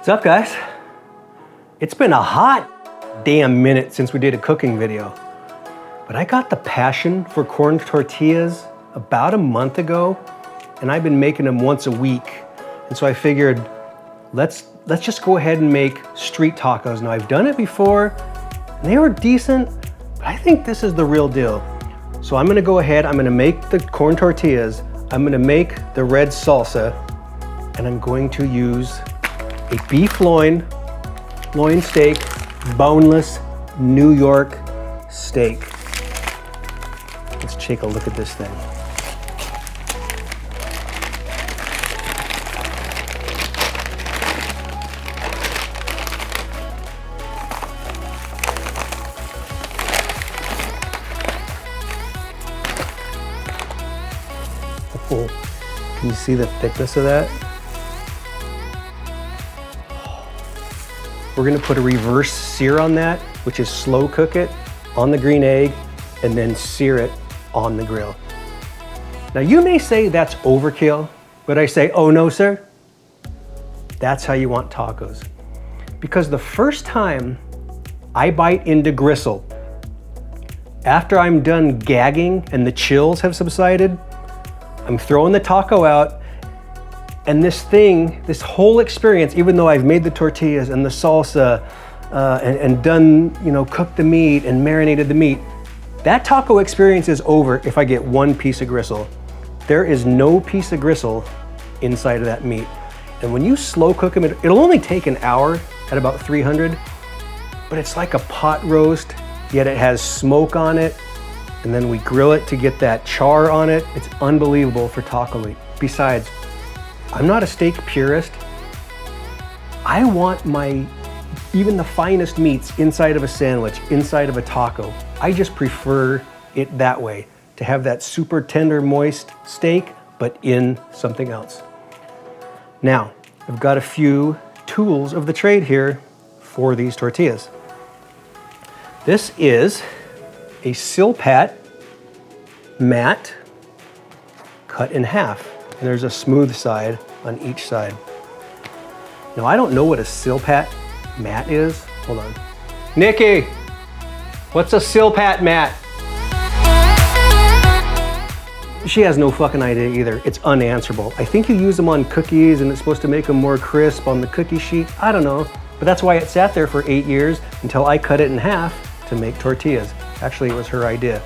What's up, guys? It's been a hot damn minute since we did a cooking video, but I got the passion for corn tortillas about a month ago, and I've been making them once a week. And so I figured, let's just go ahead and make street tacos. Now, I've done it before, and they were decent, but I think this is the real deal. So I'm gonna go ahead, I'm gonna make the corn tortillas, I'm gonna make the red salsa, and I'm going to use a beef loin steak, boneless New York steak. Let's take a look at this thing. Oh, can you see the thickness of that? We're gonna put a reverse sear on that, which is slow cook it on the green egg and then sear it on the grill. Now you may say that's overkill, but I say, oh no, sir. That's how you want tacos. Because the first time I bite into gristle, after I'm done gagging and the chills have subsided, I'm throwing the taco out, and this whole experience, even though I've made the tortillas and the salsa and done, cooked the meat and marinated the meat, that taco experience is over if I get one piece of gristle. There is no piece of gristle inside of that meat. And when you slow cook them, it'll only take an hour at about 300, but it's like a pot roast, yet it has smoke on it. And then we grill it to get that char on it. It's unbelievable for taco meat. Besides, I'm not a steak purist. I want even the finest meats inside of a sandwich, inside of a taco. I just prefer it that way, to have that super tender, moist steak, but in something else. Now, I've got a few tools of the trade here for these tortillas. This is a silpat mat cut in half. And there's a smooth side on each side. Now, I don't know what a silpat mat is. Hold on. Nikki, what's a silpat mat? She has no fucking idea either. It's unanswerable. I think you use them on cookies and it's supposed to make them more crisp on the cookie sheet. I don't know, but that's why it sat there for 8 years until I cut it in half to make tortillas. Actually, it was her idea.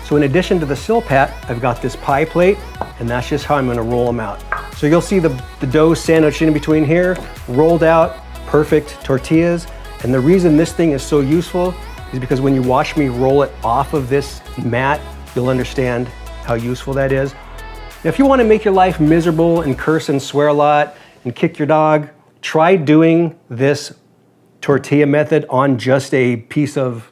So in addition to the silpat, I've got this pie plate, and that's just how I'm gonna roll them out. So you'll see the dough sandwiched in between here, rolled out, perfect tortillas. And the reason this thing is so useful is because when you watch me roll it off of this mat, you'll understand how useful that is. Now, if you wanna make your life miserable and curse and swear a lot and kick your dog, try doing this tortilla method on just a piece of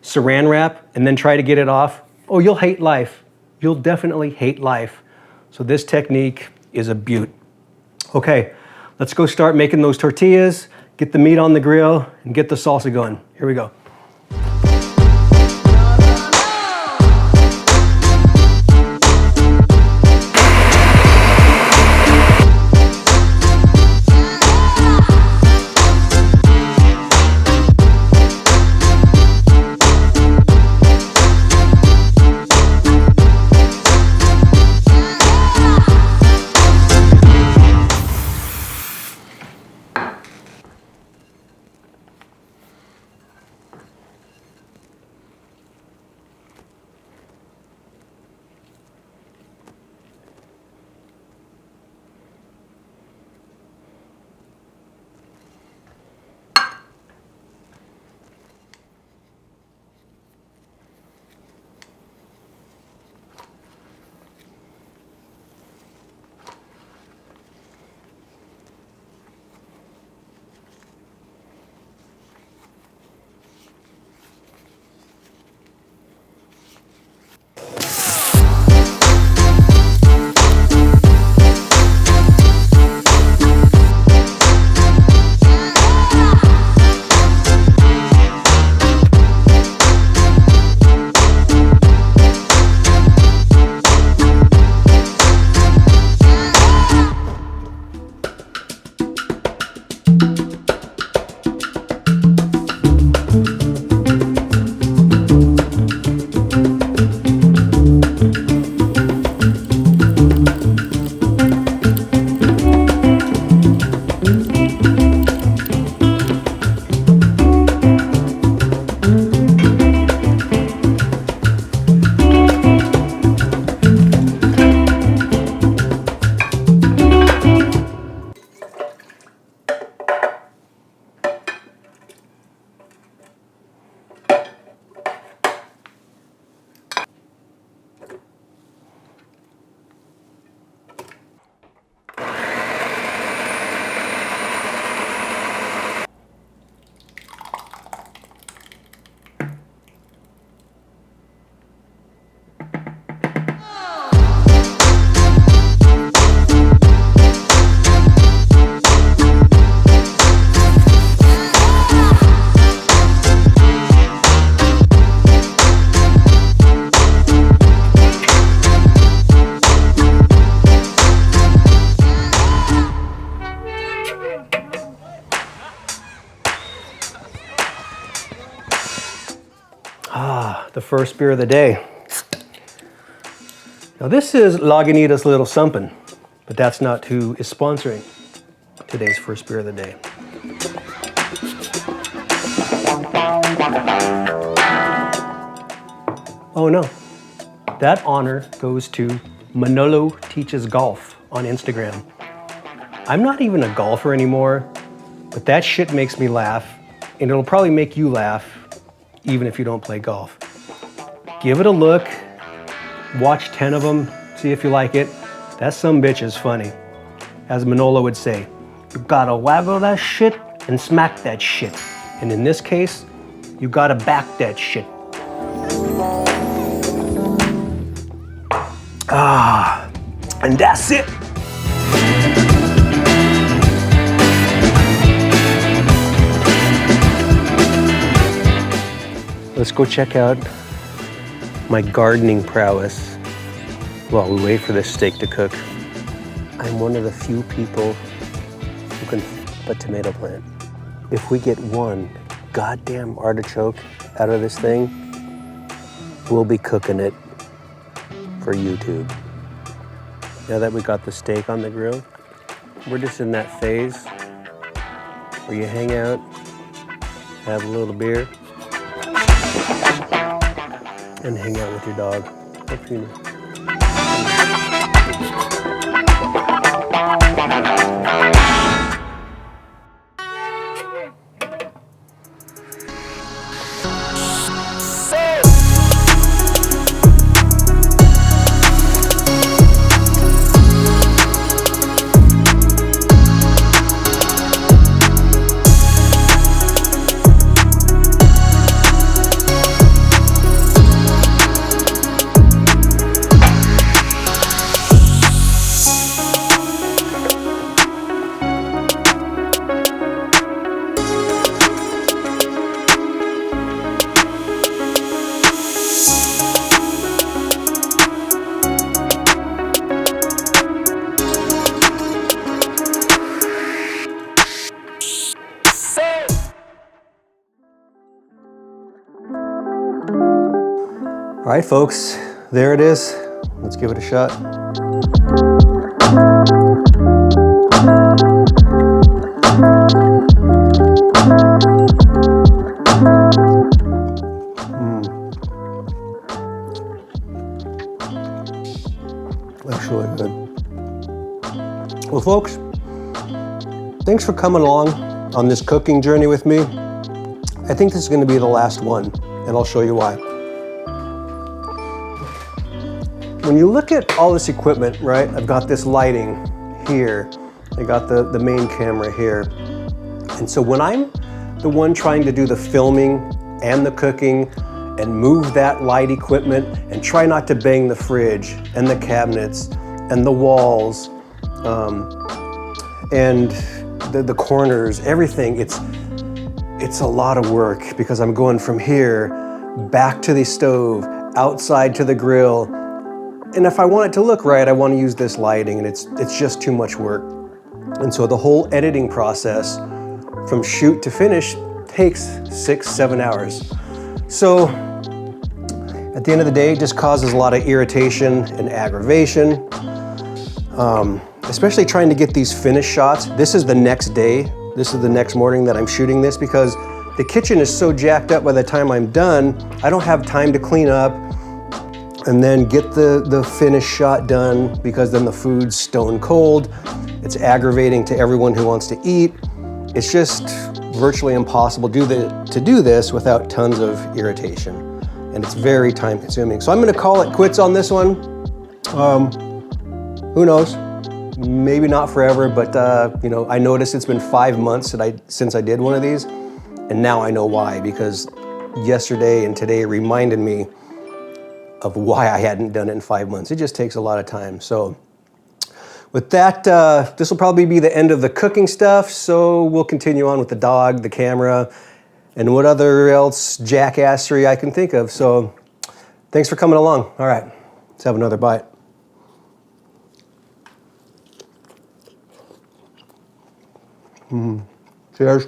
saran wrap and then try to get it off. Oh, you'll hate life. You'll definitely hate life. So this technique is a beaut. Okay, let's go start making those tortillas, get the meat on the grill, and get the salsa going. Here we go. first beer of the day. Now this is Lagunitas Little Something, but that's not who is sponsoring today's first beer of the day. Oh no, that honor goes to Manolo Teaches Golf on Instagram. I'm not even a golfer anymore, but that shit makes me laugh, and it'll probably make you laugh even if you don't play golf. Give it a look, watch 10 of them, see if you like it. That sumbitch is funny. As Manolo would say, you gotta waggle that shit and smack that shit. And in this case, you gotta back that shit. And that's it. Let's go check out my gardening prowess while we wait for this steak to cook. I'm one of the few people who can flip a tomato plant. If we get one goddamn artichoke out of this thing, we'll be cooking it for YouTube. Now that we got the steak on the grill, we're just in that phase where you hang out, have a little beer, and hang out with your dog. Hope you know. All right, folks, there it is. Let's give it a shot. That's really good. Well, folks, thanks for coming along on this cooking journey with me. I think this is going to be the last one, and I'll show you why. When you look at all this equipment, right? I've got this lighting here. I got the main camera here. And so when I'm the one trying to do the filming and the cooking and move that light equipment and try not to bang the fridge and the cabinets and the walls and the corners, everything, it's a lot of work because I'm going from here back to the stove, outside to the grill. And if I want it to look right, I want to use this lighting, and it's just too much work. And so the whole editing process from shoot to finish takes 6-7 hours. So at the end of the day, it just causes a lot of irritation and aggravation, especially trying to get these finished shots. This is the next day. This is the next morning that I'm shooting this because the kitchen is so jacked up by the time I'm done, I don't have time to clean up and then get the finished shot done because then the food's stone cold. It's aggravating to everyone who wants to eat. It's just virtually impossible to do this without tons of irritation. And it's very time consuming. So I'm gonna call it quits on this one. Who knows? Maybe not forever, but you know, I noticed it's been 5 months since I did one of these. And now I know why, because yesterday and today reminded me of why I hadn't done it in 5 months. It just takes a lot of time. So with that, this will probably be the end of the cooking stuff. So we'll continue on with the dog, the camera, and what other else jackassery I can think of. So thanks for coming along. All right, let's have another bite. Cheers.